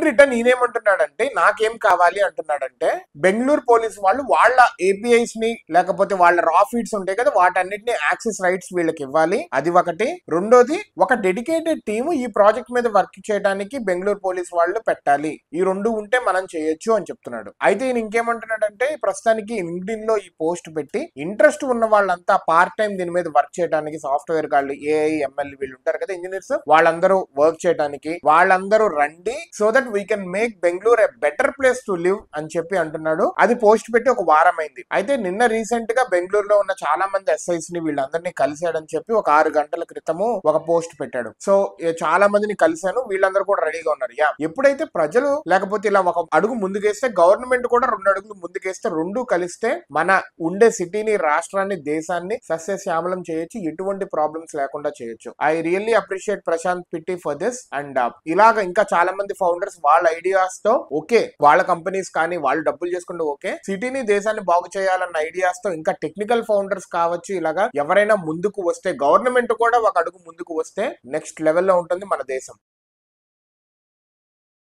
Return ఈయనేమంటున్నాడంటే నాకేం కావాలి అంటున్నాడంటే Bengaluru police వాళ్ళు వాళ్ళ ఏపీఐస్ ని లేకపోతే వాళ్ళ రా ఫీడ్స్ ఉంటాయి కదా వాటన్నిటిని యాక్సెస్ రైట్స్ వీళ్ళకి ఇవ్వాలి. అది ఒకటి. రెండోది ఒక డెడికేటెడ్ టీమ్ ఈ ప్రాజెక్ట్ మీద వర్క్ చేయడానికి బెంగళూరు పోలీస్ వాళ్ళు పెట్టాలి. ఈ రెండు ఉంటే మనం చేయొచ్చు అని చెప్తున్నాడు. అయితే ఈయన ఇంకేమంటున్నాడంటే ప్రస్తుతానికి లింక్డ్ఇన్ లో ఈ పోస్ట్ పెట్టి ఇంట్రెస్ట్ ఉన్న వాళ్ళంతా పార్ట్ టైం దీని మీద వర్క్ చేయడానికి సాఫ్ట్వేర్ వాళ్ళు ఏఐ ఎంఎల్ వీళ్ళు ఉంటారు కదా ఇంజనీర్స్ వాళ్ళందరూ వర్క్ చేయడానికి వాళ్ళందరూ రండి so that we can make Bengaluru a better place to live అని చెప్పి అంటున్నాడు. అది పోస్ట్ పెట్టి ఒక వారం అయింది. అయితే నిన్న రీసెంట్ గా బెంగళూరులో ఉన్న చాలా మంది ఎస్ఐస్ ని వీళ్ళందరినీ కలిశాడని చెప్పి ఒక 6 గంటల క్రితము ఒక పోస్ట్ పెట్టాడు. సో చాలా మందిని కలిశాను వీళ్ళందరూ కూడా రెడీగా ఉన్నారు. ఎప్పుడైతే ప్రజలు లేకపోతే ఇలా ఒక అడుగు ముందుకేస్తే గవర్నమెంట్ కూడా 2 అడుగులు ముందుకేస్తే రెండు కలిస్తే మన ఉండే సిటీని రాష్ట్రాన్ని దేశాన్ని సస్యశ్యామలం చేయొచ్చు. ఎటువంటి ప్రాబ్లమ్స్ లేకుండా చేయొచ్చు. I really appreciate Prashant Pitti for this. And ఇలాగ ఇంకా చాలా మంది ఫౌండర్స్ వాళ్ళ ఐడియాస్ తో ఓకే వాళ్ళ కంపెనీస్ కానీ వాళ్ళు డబ్బులు చేసుకుంటూ ఓకే సిటీని దేశాన్ని బాగు చేయాలన్న ఐడియాస్ తో ఇంకా టెక్నికల్ ఫౌండర్స్ కావచ్చు ఇలాగా ఎవరైనా ముందుకు వస్తే గవర్నమెంట్ కూడా ఒక అడుగు ముందుకు వస్తే నెక్స్ట్ లెవెల్లో ఉంటుంది మన దేశం.